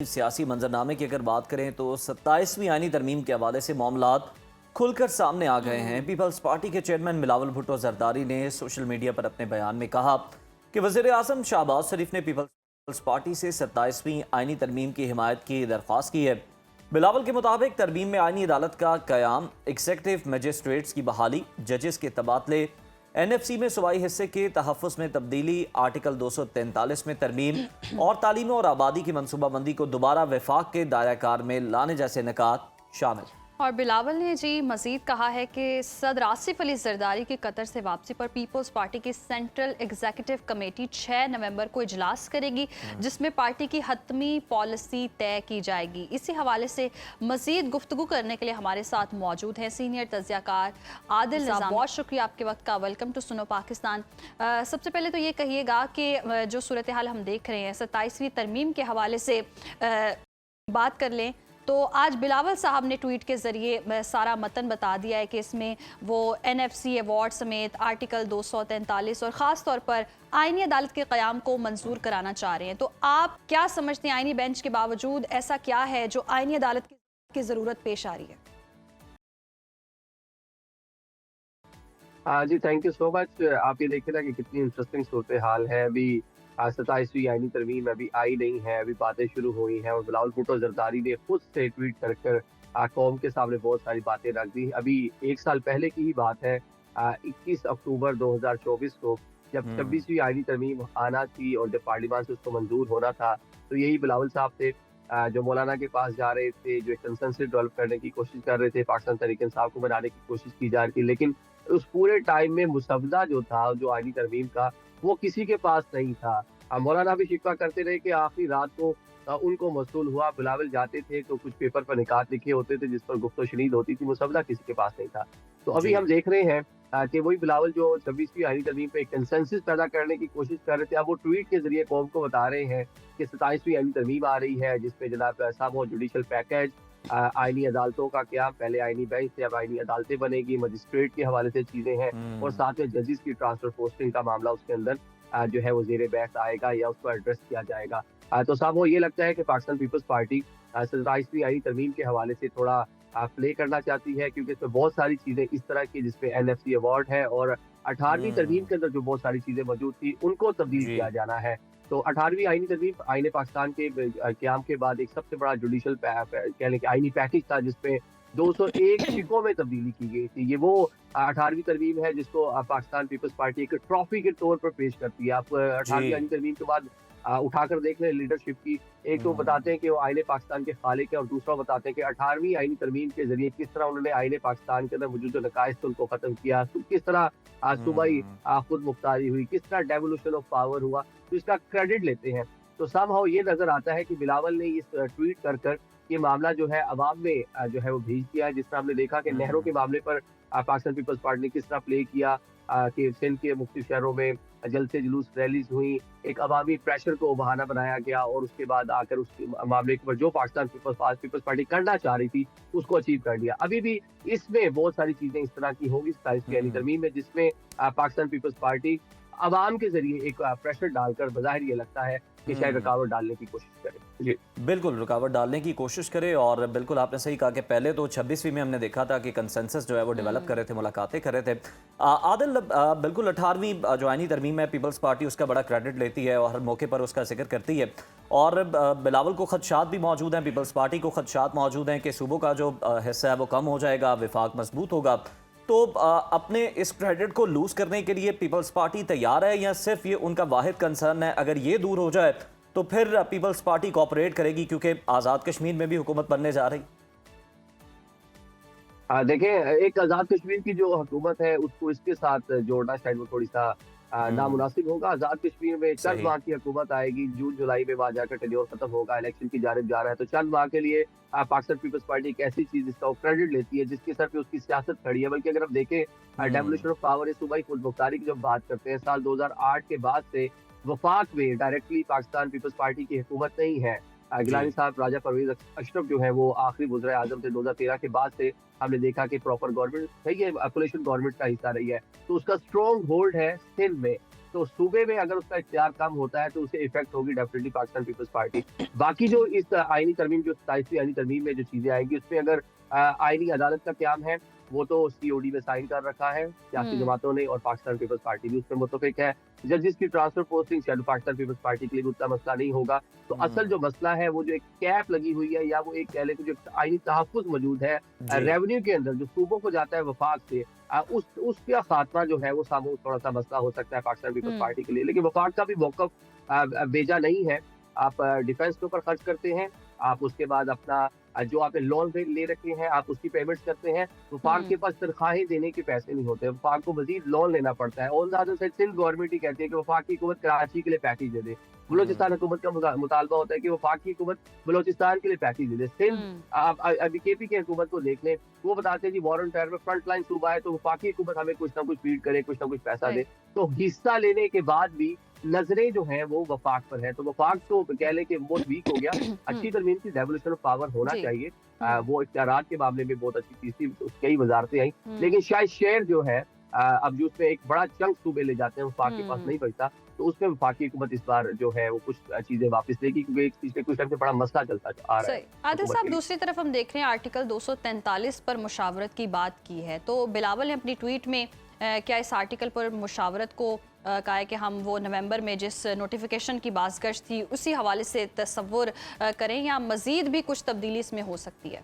सियासी मंजरनामे की अगर बात करें तो 27वीं आईनी तरमीम के हवाले से मामलात खुलकर सामने आ गए हैं। पीपल्स पार्टी के चेयरमैन बिलावल भुट्टो जरदारी ने सोशल मीडिया पर अपने बयान में कहा कि वज़ीर आज़म शहबाज शरीफ ने पीपल्स पार्टी से 27वीं आईनी तरमीम की हिमायत की दरख्वास्त की है। बिलावल के मुताबिक तरमीम में आईनी अदालत का क़याम, एग्जीक्यूटिव मजिस्ट्रेट्स की बहाली, जजेस के तबादले, NFC में सूबाई हिस्से के तहफ़्फ़ुज़ में तब्दीली, आर्टिकल 243 में तरमीम और तालीम और आबादी की मनसूबाबंदी को दोबारा वफाक के दायरा कार में लाने जैसे निकात शामिल। और बिलावल ने मज़ीद कहा है कि सदर आसिफ अली जरदारी की कतर से वापसी पर पीपल्स पार्टी की सेंट्रल एग्जीक्यूटिव कमेटी 6 नवंबर को इजलास करेगी, जिसमें पार्टी की हतमी पॉलिसी तय की जाएगी। इसी हवाले से मज़ीद गुफ्तगू करने के लिए हमारे साथ मौजूद हैं सीनियर तज्ज़ियाकार आदिल निज़ाम। बहुत शुक्रिया आपके वक्त का। वेलकम टू सुनो पाकिस्तान। सबसे पहले तो ये कहिएगा कि जो सूरत हाल हम देख रहे हैं 27वीं तरमीम के हवाले से बात कर लें तो आज बिलावल साहब ने ट्वीट के ज़रिए सारा मतन बता दिया है कि इसमें वो NFC अवार्ड समेत आर्टिकल 243 और ख़ास तौर पर आईनी अदालत के क़याम को मंजूर कराना चाह रहे हैं। तो आप क्या समझते हैं, आईनी बेंच के बावजूद ऐसा क्या है जो आईनी अदालत की ज़रूरत पेश आ रही है? जी, थैंक यू सो मच। आप ये देखिए ना कि कितनी इंटरेस्टिंग सूरत हाल है। अभी 27वीं आईनी तरमीम अभी आई नहीं है, अभी बातें शुरू हुई हैं और बिलावल भुट्टो जरदारी ने खुद से ट्वीट कर कौम के सामने बहुत सारी बातें रख दी। अभी 1 साल पहले की ही बात है, 21 अक्टूबर 2024 को जब 26वीं आईनी तरमीम आना थी और जब पार्लियामान से उसको मंजूर होना था, तो यही बिलावल साहब थे जो मौलाना के पास जा रहे थे, जो एक कंसेंसस डेवलप करने की कोशिश कर रहे थे, पाकिस्तान तहरीक-ए-इंसाफ को बनाने की कोशिश की जा रही थी। लेकिन उस पूरे टाइम में मुसवदा जो था, जो आईनी तरमीम का, वो किसी के पास नहीं था। मौलाना भी शिकवा करते रहे कि आखिरी रात को उनको मौसूल हुआ, बिलावल जाते थे तो कुछ पेपर पर निकात लिखे होते थे जिस पर गुफ्त शनीद होती थी, मुसवदा किसी के पास नहीं था। तो अभी हम देख रहे हैं कि वही बिलावल जो 26वीं आईनी तरमीम पे एक कंसेंसस पैदा करने की कोशिश कर रहे थे, अब वो ट्वीट के जरिए कौम को बता रहे हैं कि 27वीं आईनी तरमीम आ रही है, जिसपे जनाब सामो जुडिशल पैकेज, आईनी अदालतों का क्या, पहले आईनी बेंच से अब आईनी अदालतें बनेगी, मजिस्ट्रेट के हवाले से चीजें हैं और साथ में जजेस की ट्रांसफर पोस्टिंग का मामला उसके अंदर जो है वो ज़ेरे बहस आएगा या उसको एड्रेस किया जाएगा। तो साहब वो ये लगता है कि पाकिस्तान पीपल्स पार्टी 27वीं आईनी तरमीम के हवाले से थोड़ा प्ले करना चाहती है, क्योंकि इसमें बहुत सारी चीजें इस तरह की जिसमें NFC अवार्ड है और 18वीं तरमीम के अंदर जो बहुत सारी चीजें मौजूद थी उनको तब्दील किया जाना है। तो 18वीं आईनी तरमीम आईने पाकिस्तान के क़याम के बाद एक सबसे बड़ा जुडिशल कह लें कि आईनी पैकेज था जिसमें 201 शिकों में तब्दीली की गई थी। ये वो 18वीं तरमीम है जिसको पाकिस्तान पीपल्स पार्टी एक ट्रॉफी के तौर पर पेश करती है। आप 18वीं आईनी तरमीम के बाद उठाकर देख लें लीडरशिप की, एक तो बताते हैं कि वो आईने पाकिस्तान के खालिक है और दूसरा बताते हैं कि 18वीं आईनी तरमीम के जरिए किस तरह उन्होंने आईने पाकिस्तान के अंदर मौजूद जो नकाइस थे उनको खत्म किया, किस तरह सूबाई खुद मुख्तारी हुई, किस तरह डेवोल्यूशन ऑफ पावर हुआ, तो इसका क्रेडिट लेते हैं। तो समहाउ ये नजर आता है कि बिलावल ने इस ट्वीट कर ये मामला जो है अवाम में जो है वो भेज दिया है। जिस तरह हमने देखा कि नहरों के मामले पर पाकिस्तान पीपल्स पार्टी ने किस तरह प्ले किया कि सिंध के मुख्तलिफ शहरों में जलसे जुलूस रैलीज हुई, एक अवामी प्रेशर को बहाना बनाया गया और उसके बाद आकर उस मामले पर जो पाकिस्तान पीपल्स पार्टी करना चाह रही थी उसको अचीव कर लिया। अभी भी इसमें बहुत सारी चीजें इस तरह की होंगी 27वीं आईनी तरमीम में, जिसमें पाकिस्तान पीपल्स पार्टी अवाम के जरिए एक प्रेशर डालकर बज़ाहिर ये लगता है कि शायद रुकावट डालने की कोशिश करे। जी बिल्कुल रुकावट डालने की कोशिश करे। और बिल्कुल आपने सही कहा कि पहले तो 26वीं में हमने देखा था कि कंसेंसस जो है वो डेवलप कर रहे थे, मुलाकातें कर रहे थे। आदिल, बिल्कुल 18वीं जो आईनी तरमीम है पीपल्स पार्टी उसका बड़ा क्रेडिट लेती है और हर मौके पर उसका जिक्र करती है और बिलावल को खदशात भी मौजूद हैं, पीपल्स पार्टी को खदशात मौजूद हैं कि सूबों का जो हिस्सा है वो कम हो जाएगा, विफाक मजबूत होगा। तो अपने इस क्रेडिट को लूज करने के लिए पीपल्स पार्टी तैयार है या सिर्फ ये उनका वाहिद कंसर्न है? अगर ये दूर हो जाए तो फिर पीपल्स पार्टी कोऑपरेट करेगी, क्योंकि आज़ाद कश्मीर में भी हुकूमत बनने जा रही। देखें, एक आज़ाद कश्मीर की जो हुकूमत है उसको इसके साथ जोड़ना शायद वो थोड़ी सा नामुनासिब होगा। आज़ाद कश्मीर में चंद माह की हुकूमत आएगी, जून जुलाई में वहाँ जाकर टेन्योर खत्म होगा, इलेक्शन की जानिब जा रहा है, तो चंद माह के लिए पाकिस्तान पीपल्स पार्टी एक ऐसी चीज जिसका वो क्रेडिट लेती है, जिसके सर पे उसकी सियासत खड़ी है। बल्कि अगर हम देखें डेवोल्यूशन ऑफ पावर, सूबाई खुद मुख्तारी की जब बात करते हैं, साल 2008 के बाद से वफाक में डायरेक्टली पाकिस्तान पीपल्स पार्टी की हुकूमत नहीं है। गिलानी साहब, राजा परवेज अशरफ जो है वो आखिरी वज़ीर आज़म थे 2013 के बाद से, हमने देखा कि प्रॉपर गवर्नमेंट सही है, कोलिशन गवर्नमेंट का हिस्सा रही है, तो उसका स्ट्रॉन्ग होल्ड है सिंध में। तो सूबे में अगर उसका इख्तियार कम होता है तो उसे इफेक्ट होगी डेफिनेटली पाकिस्तान पीपल्स पार्टी। बाकी जो इस आईनी तरमीम, जो 27वीं आईनी तरमीम में जो चीजें आएंगी, उसमें अगर आईनी अदालत का क्याम है, वो तो सीओडी में साइन कर रखा है सियासी जमातों ने, और पाकिस्तान पीपल्स पार्टी भी उस पर मुत्तफिक है। जजिस की ट्रांसफर पोस्टिंग शायद पाकिस्तान पीपल्स पार्टी के लिए भी उतना मसला नहीं होगा। तो असल जो मसला है वो जो एक कैप लगी हुई है, या वो एक कह ले जो आईनी तहफ़्फ़ुज़ मौजूद है रेवेन्यू के अंदर जो सूबों को जाता है वफाक से, उसका खात्मा जो है वो सामूहिक थोड़ा सा मसला हो सकता है पाकिस्तान पीपल्स पार्टी के लिए। लेकिन वफाक का भी मौक़िफ़ बेजा नहीं है। आप डिफेंस के ऊपर खर्च करते हैं, आप उसके बाद अपना जो आपने लोन ले रखे हैं आप उसकी पेमेंट्स करते हैं। वफाक के पास तनख्वाहें देने के पैसे नहीं होते, वफाक को मजीद लोन लेना पड़ता है। On the other side Sindh government ही कहती है कि वफाक की हुकूमत कराची के लिए पैकेज दे दे। बलोचिस्तान हुकूमत का मुतालबा होता है कि वफाक की हुकूमत बलोचिस्तान के लिए पैकेज दे दे। सिंध आप अभी केपी की हुकूमत को देख लें, वो बताते हैं जी वारंट टायर में फ्रंट लाइन सूबा है तो वफाकी हुकूमत हमें कुछ ना कुछ फीड करे, कुछ ना कुछ पैसा दे। तो हिस्सा लेने के बाद भी नजरें जो हैं वो वफाक पर है। तो वफाक तो कह लें कि बहुत वीक हो गया। अच्छी तरमीम की डेवोल्यूशन ऑफ पावर होना चाहिए। वो इख्तियारात के मामले में बहुत अच्छी चीज थी, कई वजारतें आई, लेकिन शायद शेयर जो है अब जो उसमें एक बड़ा चंक सूबे ले जाते हैं वफाक के पास नहीं बचता। तो उसमें वफाकी हुकूमत इस बार जो है वो कुछ चीजें वापस लेगी, क्योंकि एक चीज कुछ टाइम से बड़ा मसला चलता आ रहा है। आदिल साहब, दूसरी तरफ हम देख रहे हैं आर्टिकल 243 पर मुशावरत की बात की है, तो बिलावल ने अपनी ट्वीट में क्या इस आर्टिकल पर मुशावरत को कहा है कि हम वो नवंबर में जिस नोटिफिकेशन की बाज़गश्त थी उसी हवाले से तसव्वुर करें, या मजीद भी कुछ तब्दीली इसमें हो सकती है?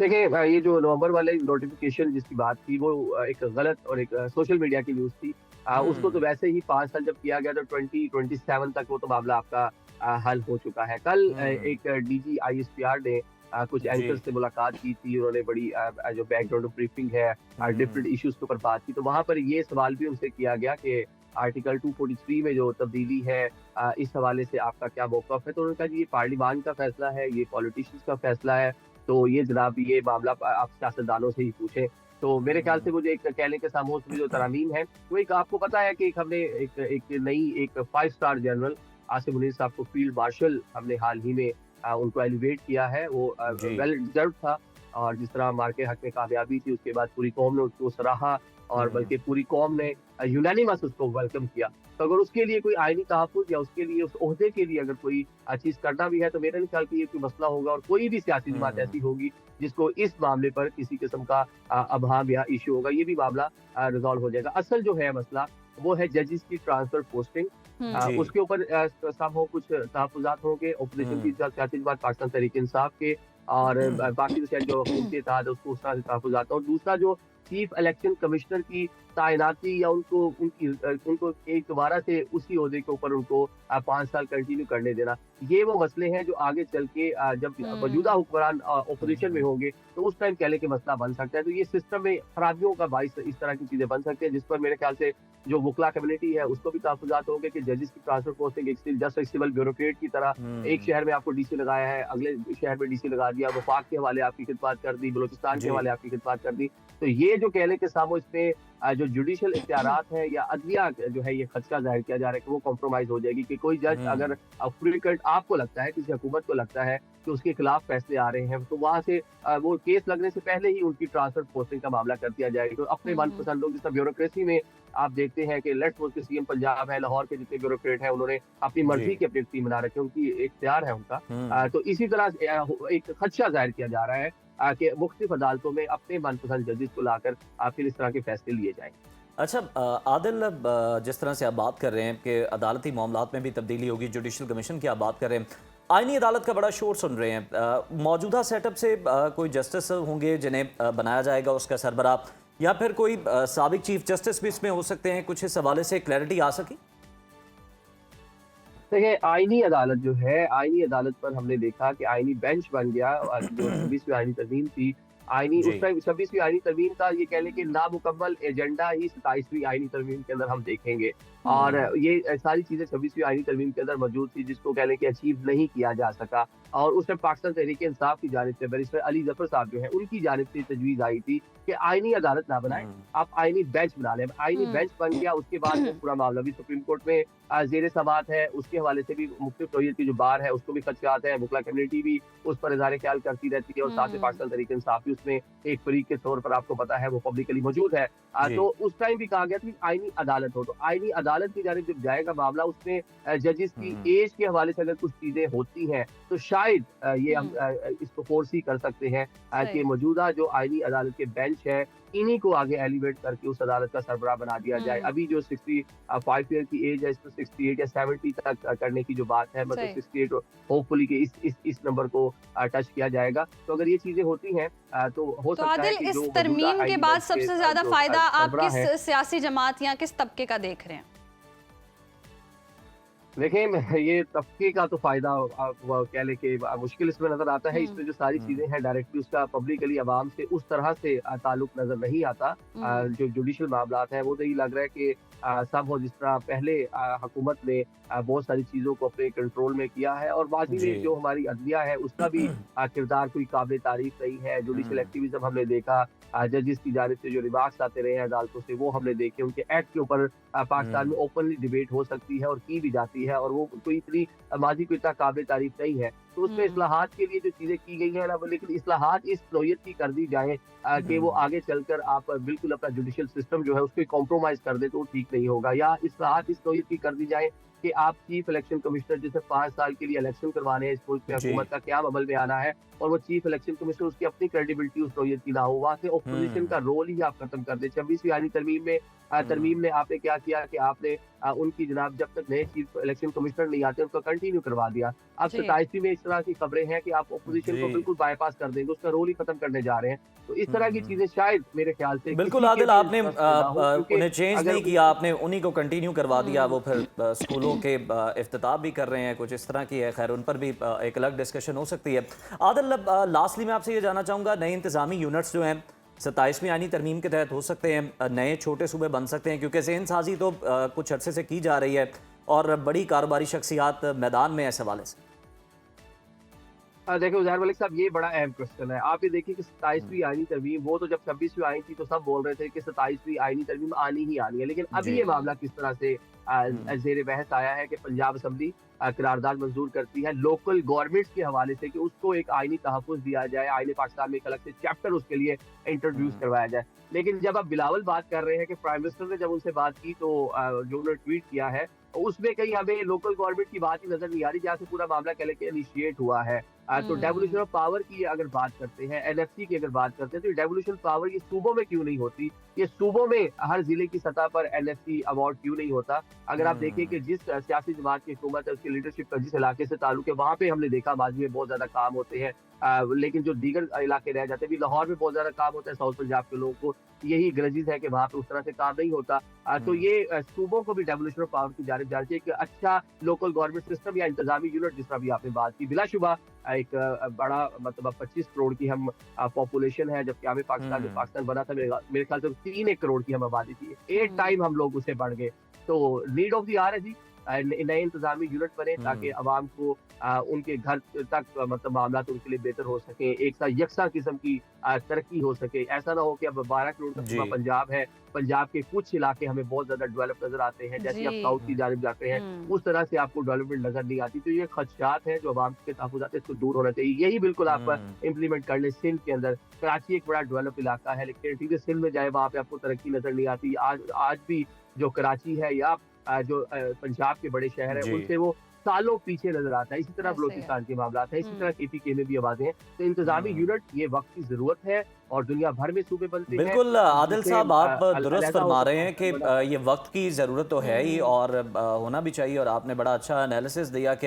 देखिए, ये जो नवंबर वाले नोटिफिकेशन जिसकी बात थी वो एक गलत और एक सोशल मीडिया की न्यूज़ थी। उसको तो वैसे ही 5 साल जब किया गया तो 2027 तक वो तो मामला आपका हल हो चुका है। कल एक डीजी आईएसपीआर ने कुछ एंकर्स से मुलाकात की थी। उन्होंने बड़ी जो बैकग्राउंड ब्रीफिंग है डिफरेंट इश्यूज के ऊपर बात की। तो वहाँ पर ये सवाल भी उनसे किया गया कि आर्टिकल 243 में जो तब्दीली है इस हवाले से आपका क्या मौक़िफ़ है। तो उन्होंने कहा कि ये पार्लियामान का फैसला है, ये पॉलिटिशियंस का फैसला है, तो ये जनाब ये मामला आप सियासतदानों से ही पूछें। तो मेरे ख्याल से वो जो एक कहने के सामूहिक में जो तरामीम है वो एक आपको पता है कि हमने एक नई एक 5 स्टार जनरल आसिम मुनीर साहब को फील्ड मार्शल हमने हाल ही में उनको एलिवेट किया है। वो वेल डिजर्व था, और जिस तरह मार के हक में कामयाबी थी उसके बाद पूरी कौम ने उसको सराहा, और बल्कि पूरी कौम ने यूनानिमस उसको वेलकम किया। तो अगर उसके लिए कोई आईनी तहफ़्फ़ुज़ या उसके लिए उस ओहदे के लिए अगर कोई चीज़ करना भी है तो मेरा नहीं ख्याल कि ये कोई मसला होगा, और कोई भी सियासी जमात ऐसी होगी जिसको इस मामले पर किसी किस्म का अभाव या इशू होगा, ये भी मामला रिजॉल्व हो जाएगा। असल जो है मसला वो है जजिस की ट्रांसफर पोस्टिंग। उसके ऊपर सब हो कुछ तहफ़्फ़ुज़ात होंगे ऑपोजिशन की सियासी जमात पाकिस्तान तहरीक इंसाफ के, और बाकी तो शायद जो हुकूमती इत्तेहाद है उसको उस तरह से तहफ़्फ़ुज़ात। और दूसरा जो चीफ इलेक्शन कमिश्नर की तैनाती या उनको एक दोबारा से उसी ओहदे के ऊपर उनको 5 साल कंटिन्यू करने देना, ये वो मसले हैं जो आगे चल के जब मौजूदा हुक्मरान ऑपोजिशन में होंगे तो उस टाइम कहने के मसला बन सकता है। तो ये सिस्टम में खराबियों का बाइस इस तरह की चीजें बन सकती हैं, जिस पर मेरे ख्याल से जो वकला कम्युनिटी है उसको भी तहफ़्फ़ुज़ात होंगे कि जजिस की ट्रांसफर पोस्टिंग एक जस्ट एक सिविल ब्यूरोक्रेट की तरह एक शहर में आपको डीसी लगाया है, अगले शहर में डीसी लगा दिया, वफाक के हवाले आपकी खिदमत कर दी, बलोचिस्तान के हवाले आपकी खिदमत कर दी। तो ये जो कहने के सामने इसमें जो जुडिशियल इख्तियारात है या अदलिया जो है ये खदशा जाहिर किया जा रहा है कि वो कॉम्प्रोमाइज हो जाएगी, कि कोई जज अगर फ्रीक्वेंट आपको लगता है, किसी हुकूमत को लगता है कि उसके खिलाफ फैसले आ रहे हैं, तो वहाँ से वो केस लगने से पहले ही उनकी ट्रांसफर पोस्टिंग का मामला कर दिया जाएगा। तो अपने मनपसंद लोग, जिस तरह ब्यूरोक्रेसी में आप देखते हैं कि लेट्स सपोज कि सीएम पंजाब है, लाहौर के जितने ब्यूरोक्रेट हैं उन्होंने अपनी मर्जी की अपनी टीम बना रखी है, उनकी इख्तियार है उनका। तो इसी तरह एक खदशा जाहिर किया जा रहा है कि मुख्तलिफ अदालतों में अपने मनपसंद जजेस को लाकर फिर इस तरह के फैसले लिए जाएंगे। अच्छा आदिल, जिस तरह से आप बात कर रहे हैं कि अदालती मामलात में भी तब्दीली होगी, जुडिशल कमीशन की आप बात कर रहे हैं, आईनी अदालत का बड़ा शोर सुन रहे हैं। मौजूदा सेटअप से कोई जस्टिस होंगे जिन्हें बनाया जाएगा उसका सरबराह, या फिर कोई साबिक चीफ जस्टिस भी इसमें हो सकते हैं? कुछ इस हवाले से क्लैरिटी आ सकी? देखिए, आईनी अदालत जो है, आईनी अदालत पर हमने देखा कि आईनी बेंच बन गया। जो 26वीं आईनी तरमीम थी, आईनी उस टाइम 26वीं आईनी तरमीम का ये कह लें कि नामुकम्मल एजेंडा ही 27वीं आईनी तरमीम के अंदर हम देखेंगे। और ये सारी चीजें 26वीं आईनी तरमीम के अंदर मौजूद थी, जिसको कह लें कि अचीव नहीं किया जा सका। और उस टाइम पाकिस्तान तहरीक-ए-इंसाफ की जानिब से बैरिस्टर अली जफर साहब जो है, उनकी जानिब से तजवीज़ आई थी कि आईनी अदालत ना बनाएं, आप आईनी बेंच बना लें। आईनी बेंच बन गया, उसके बाद वो पूरा मामला भी सुप्रीम कोर्ट में ज़ेर समाअत है। उसके हवाले से भी मुख्तलिफ नौइयत की जो बार है, उसको भी खदशात है। वकला कम्युनिटी भी उस पर इज़हार ख्याल करती रहती है, और साथ में पाकिस्तान तहरीक-ए-इंसाफ भी उसमें एक फरीक के तौर पर आपको पता है वो पब्लिकली मौजूद है। जी। तो उस टाइम भी कहा गया था कि आईनी अदालत हो, तो आईनी अदालत की जानिब जब जाएगा मामला, उसमें जजेस की एज के हवाले से अगर कुछ चीजें होती हैं तो शायद ये हम इसको फोर्स ही कर सकते हैं कि सही। मौजूदा जो आईनी अदालत के बेंच है, इन्हीं को आगे एलिवेट करके उस अदालत का सरबराह बना दिया जाए। अभी जो 65 ईयर की एज है, इसको 68 या 70 तक करने की जो बात है, मतलब सही। 68 होपफुली कि इस नंबर को टच किया जाएगा। तो अगर ये चीजें होती हैं तो हो तो सकता है आदिल, कि इस जो मौजूदा तरमीम के आईनी बाद बेंच के सबसे ज्यादा जो फायदा आप सरबराह है, किस सियासी जमात या किस तबके का देख रहे हैं? देखिए ये तबके का तो फायदा वो कह लें कि मुश्किल इसमें नजर आता है। इसमें जो सारी चीजें हैं डायरेक्टली उसका पब्लिकली आवाम से उस तरह से ताल्लुक नजर नहीं आता। जो जुडिशल मामलात हैं वो तो ये लग रहा है कि सब हो, जिस तरह पहले हुकूमत ने बहुत सारी चीजों को अपने कंट्रोल में किया है, और माजी जी। में जो हमारी अदलिया है उसका भी किरदार कोई काबिल तारीफ नहीं है। जुडिशल एक्टिविज्म हमने देखा, जजेस की जानिब से जो रिमार्क्स आते रहे हैं अदालतों से वो हमने देखे। उनके एक्ट के ऊपर पाकिस्तान में ओपनली डिबेट हो सकती है और की भी जाती है, और वो कोई इतनी माजी को इतना काबिल तारीफ नहीं है। तो उसमें इस्लाहात के लिए जो चीजें की गई है ना, लेकिन इस्लाहात इस नौयत की कर दी जाए कि वो आगे चलकर आप बिल्कुल अपना जुडिशल सिस्टम जो है उसको कॉम्प्रोमाइज कर दे, तो वो ठीक नहीं होगा। या इस्लाहात इस नौयत की कर दी जाए कि आप चीफ इलेक्शन कमिश्नर जैसे 5 साल के लिए इलेक्शन करवाने हैं, इस मुल्क में जी। हुकूमत का क्या अमल में आना है, और वो चीफ इलेक्शन कमिश्नर उसकी अपनी क्रेडिबिलिटी उस नौयत की ना हो, वहाँ से ऑपोजिशन का रोल ही आप खत्म कर दे। 26वीं आईनी तरमीम में आपने क्या किया कि आपने उनकी जनाब जब तक नए चीफ इलेक्शन कमिश्नर नहीं आते उनका कंटिन्यू करवा दिया। अब जी। 27वीं में इस तरह की खबरें हैं कि आप ऑपोजिशन को जी। बिल्कुल बाईपास कर देंगे, उसका रोल ही खत्म करने जा रहे हैं। तो इस तरह की चीजें शायद मेरे ख्याल से बिल्कुल किसी के आदिल, भी आपने इंटरेस्ट में ना हो, क्योंकि उन्हें चेंज अगर नहीं किया, आपने उन्हीं को कंटिन्यू करवा दिया। वो फिर स्कूलों के इफ्तिताह भी कर रहे हैं, कुछ इस तरह की है। खैर, उन पर भी एक अलग डिस्कशन हो सकती है। आदिल, लास्टली मैं आपसे ये जानना चाहूँगा, नए इंतजामी यूनिट्स जो हैं 27वीं आईनी तरमीम के तहत हो सकते हैं, नए छोटे सूबे बन सकते हैं, क्योंकि ज़हन साजी तो कुछ अरसे से की जा रही है और बड़ी कारोबारी शख्सियात मैदान में है इस हवाले से। देखो उज़ैर मलिक साहब, ये बड़ा अहम क्वेश्चन है। आप ये देखिए कि 27वीं आईनी तरमीम, वो तो जब 26वीं आई थी तो सब बोल रहे थे कि 27वीं आईनी तरमीम आनी ही आनी है, लेकिन अभी जी। ये मामला किस तरह से ज़ेर बहस आया है कि पंजाब असम्बली करारदाद मंजूर करती है लोकल गवर्नमेंट्स के हवाले से कि उसको एक आईनी तहफ़्फ़ुज़ दिया जाए, आईने पाकिस्तान में एक अलग से चैप्टर उसके लिए इंट्रोड्यूस करवाया जाए। लेकिन जब अब बिलावल बात कर रहे हैं कि प्राइम मिनिस्टर ने जब उनसे बात की तो जो उन्होंने ट्वीट किया है उसमें कहीं हमें लोकल गवर्नमेंट की बात ही नजर नहीं आ रही, जहाँ से पूरा मामला कह लेके इनिशिएट हुआ है। तो डेवोल्यूशन ऑफ पावर की अगर बात करते हैं, एनएफसी की अगर बात करते हैं, तो डेवोल्यूशन पावर ये सूबों में क्यों नहीं होती? ये सूबों में हर जिले की सतह पर एनएफसी अवार्ड क्यों नहीं होता? अगर आप देखें कि जिस सियासी जमात की हुकूमत है उसकी लीडरशिप का जिस इलाके से ताल्लुक है, वहाँ पे हमने देखा माजी में बहुत ज्यादा काम होते हैं, लेकिन जो दीगर इलाके रह जाते हैं, भी लाहौर में बहुत ज्यादा काम होता है, साउथ पंजाब के लोगों को यही ग्रजेस है कि वहाँ पे उस तरह से काम नहीं होता। तो ये सूबों को भी डेवोल्यूशन ऑफ पावर की जानिब जानी चाहिए कि अच्छा लोकल गवर्नमेंट सिस्टम या इंतजामी यूनिट, जिस तरह भी आपने बात की, बिलाशुबा एक बड़ा मतलब 25 करोड़ की हम पॉपुलेशन है, जबकि हमें पाकिस्तान में पाकिस्तान बना था मेरे ख्याल से 3-1 करोड़ की हम आबादी थी। 8 टाइम हम लोग उससे बढ़ गए। तो नीड ऑफ द आवर है जी, नए इंतजामी यूनिट बने ताकि आवाम को उनके घर तक मतलब मामला उनके लिए बेहतर हो सके, एक साथ यकसा किस्म की तरक्की हो सके। ऐसा ना हो कि अब 12 करोड़ का जी। पूरा पंजाब है, पंजाब के कुछ इलाके हमें बहुत ज्यादा डेवलप नजर आते हैं, जैसे आप जी। साउथ की जानिब जाते हैं उस तरह से आपको डेवलपमेंट नजर नहीं आती। तो ये खदशात हैं जो आवाम के तहफ़्फ़ुज़ात है, इसको दूर होना चाहिए। यही बिल्कुल आप इम्प्लीमेंट कर लें। सिंध के अंदर कराची एक बड़ा डेवलप इलाका है, लेकिन ठीक है सिंध में जाए वहाँ पे आपको तरक्की नजर नहीं आती। आज भी जो कराची है या जो पंजाब के बड़े शहर जी। हैं उनसे वो सालों पीछे नजर आता है। इसी तरह ऐसे बलोचिस्तान के मामला है, इसी तरह केपीके में भी आवाजें हैं। तो इंतजामी यूनिट ये वक्त की जरूरत है और दुनिया भर में सूबे बनते हैं। बिल्कुल आदिल जिससे, साहब, आप दुरुस्त अलहदा फरमा हो रहे हैं कि सकता है। ये वक्त की ज़रूरत तो है ही और होना भी चाहिए, और आपने बड़ा अच्छा एनालिसिस दिया कि